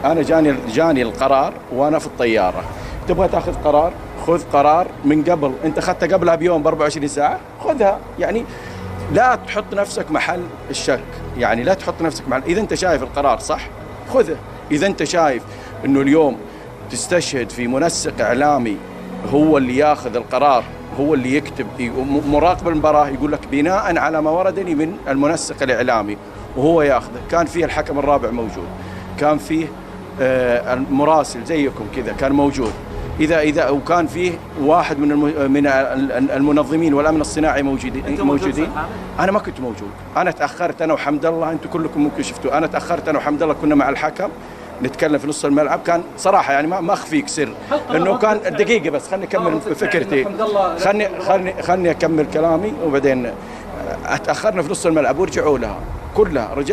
انا جاني القرار وانا في الطياره. تبغى تاخذ قرار، خذ قرار من قبل، انت اخذته قبلها بيوم ب 24 ساعه، خذها. يعني لا تحط نفسك محل الشك، يعني لا تحط نفسك محل. اذا انت شايف القرار صح خذه. اذا انت شايف انه اليوم تستشهد في منسق اعلامي هو اللي ياخذ القرار، هو اللي يكتب، مراقب المباراه يقول لك بناء على ما وردني من المنسق الاعلامي، وهو ياخذه. كان فيه الحكم الرابع موجود، كان فيه المراسل زيكم كذا كان موجود، اذا وكان فيه واحد من المنظمين والامن الصناعي موجودين. انا ما كنت موجود، انا تاخرت انا وحمد الله، انتم كلكم ممكن شفتوا، انا تاخرت انا وحمد الله، كنا مع الحكم نتكلم في نص الملعب. كان صراحه يعني ما اخفيك سر انه كان دقيقه بس، خلني اكمل فكرتي، خلني اكمل كلامي وبعدين. تاخرنا في نص الملعب ورجعوا لها كلها،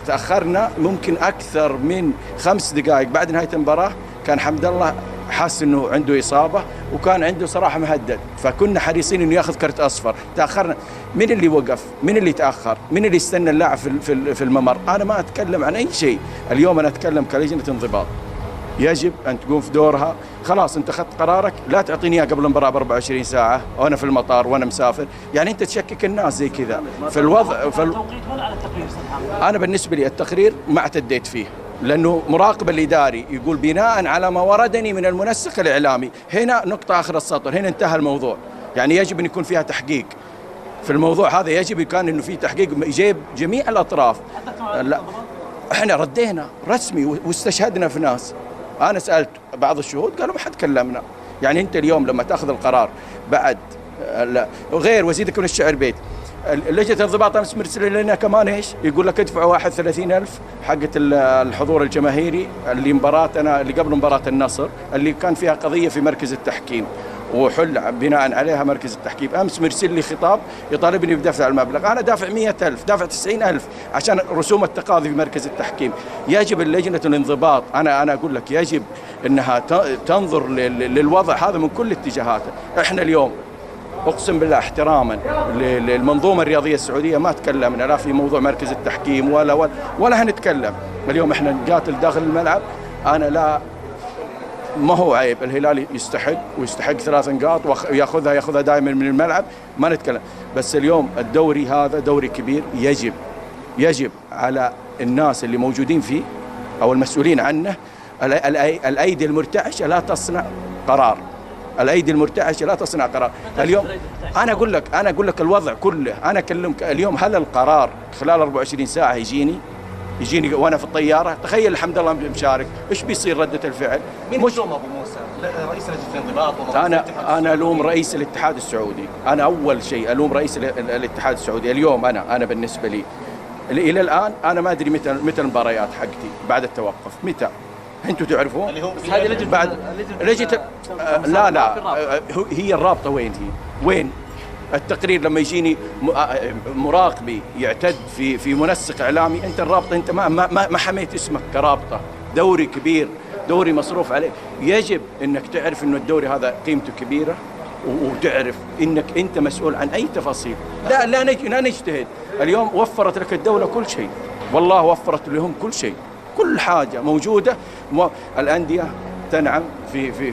تاخرنا ممكن اكثر من 5 دقائق بعد نهايه المباراه. كان حمد الله حاس انه عنده اصابه وكان عنده صراحه مهدد، فكنا حريصين انه ياخذ كرت اصفر. تاخرنا، من اللي وقف؟ من اللي تاخر؟ من اللي استنى اللاعب في الممر؟ انا ما اتكلم عن اي شيء اليوم، انا اتكلم كلجنه انضباط يجب ان تقوم في دورها. خلاص انت اخذت قرارك، لا تعطيني اياه قبل المباراه ب 24 ساعه وانا في المطار وانا مسافر. يعني انت تشكك الناس زي كذا في الوضع. انا بالنسبه لي التقرير ما اعتديت فيه، لانه مراقب الاداري يقول بناء على ما وردني من المنسق الاعلامي. هنا نقطه اخر السطر، هنا انتهى الموضوع. يعني يجب ان يكون فيها تحقيق في الموضوع هذا، يجب كان انه في تحقيق يجيب جميع الاطراف. لا احنا ردينا رسمي واستشهدنا في ناس. انا سالت بعض الشهود قالوا ما حد كلمنا. يعني انت اليوم لما تاخذ القرار بعد غير وزيدك من الشعر بيت، لجنه الانضباط امس مرسل لنا كمان ايش؟ يقول لك ادفعوا 31,000 حقه الحضور الجماهيري اللي مباراتنا اللي قبل مباراه النصر اللي كان فيها قضيه في مركز التحكيم، وحل بناء عليها مركز التحكيم. امس مرسل لي خطاب يطالبني بدفع المبلغ، انا دافع 100,000، دافع 90,000 عشان رسوم التقاضي في مركز التحكيم. يجب اللجنه الانضباط، انا اقول لك يجب انها تنظر للوضع هذا من كل اتجاهاته. احنا اليوم اقسم بالله احتراما للمنظومه الرياضيه السعوديه ما تكلمنا لا في موضوع مركز التحكيم ولا هنتكلم. اليوم احنا نقاتل داخل الملعب. انا لا، ما هو عيب الهلال يستحق 3 نقاط وياخذها دائما من الملعب، ما نتكلم. بس اليوم الدوري هذا دوري كبير، يجب على الناس اللي موجودين فيه او المسؤولين عنه الايدي المرتعشه لا تصنع قرار. الايدي المرتعشه لا تصنع قرار. اليوم انا اقول لك الوضع كله. انا اكلمك اليوم، هل القرار خلال 24 ساعه يجيني وانا في الطياره؟ تخيل الحمد لله مشارك، ايش بيصير رده الفعل؟ مين تلوم ابو موسى؟ رئيس لجنه الانضباط؟ انا الوم رئيس الاتحاد السعودي. انا اول شيء الوم رئيس الاتحاد السعودي. اليوم انا بالنسبه لي الى الان انا ما ادري متى المباريات حقتي بعد التوقف، متى انتم تعرفون؟ هذه لجنه بعد لجنه لا هي الرابطه وين التقرير لما يجيني مراقبي يعتد في منسق اعلامي؟ انت الرابطه انت ما حميت اسمك كرابطه. دوري كبير، دوري مصروف عليه، يجب انك تعرف انه الدوري هذا قيمته كبيره، وتعرف انك انت مسؤول عن اي تفاصيل. لا نجتهد. اليوم وفرت لك الدوله كل شيء، والله وفرت لهم كل شيء، كل حاجه موجوده. الانديه تنعم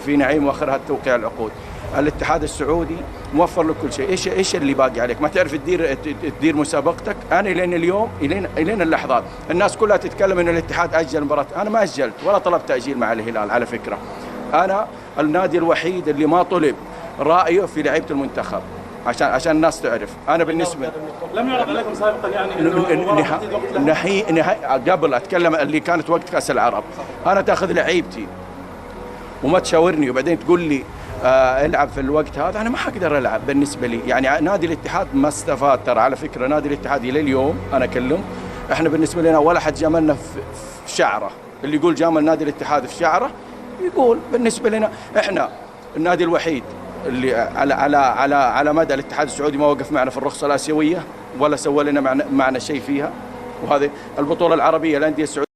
في نعيم واخرها توقيع العقود. الاتحاد السعودي موفر لك كل شيء. ايش اللي باقي عليك؟ ما تعرف تدير مسابقتك؟ انا لين اليوم الين اللحظات الناس كلها تتكلم ان الاتحاد اجل المباراه. انا ما اجلت ولا طلبت تاجيل مع الهلال على فكره. انا النادي الوحيد اللي ما طلب رايه في لعيبه المنتخب عشان الناس تعرف. انا بالنسبه لم يعرض عليكم سابقا يعني قبل اتكلم اللي كانت وقت كاس العرب، انا تاخذ لعيبتي وما تشاورني وبعدين تقول لي العب في الوقت هذا، انا ما حقدر العب. بالنسبه لي يعني نادي الاتحاد ما استفاد. ترى على فكره نادي الاتحاد الى اليوم انا اكلم، احنا بالنسبه لنا ولا حد جاملنا في شعره. اللي يقول جامل نادي الاتحاد في شعره يقول. بالنسبه لنا احنا النادي الوحيد اللي على مدى الاتحاد السعودي ما وقف معنا في الرخصه الاسيويه ولا سوى لنا معنا شيء فيها. وهذه البطوله العربيه الانديه السعوديه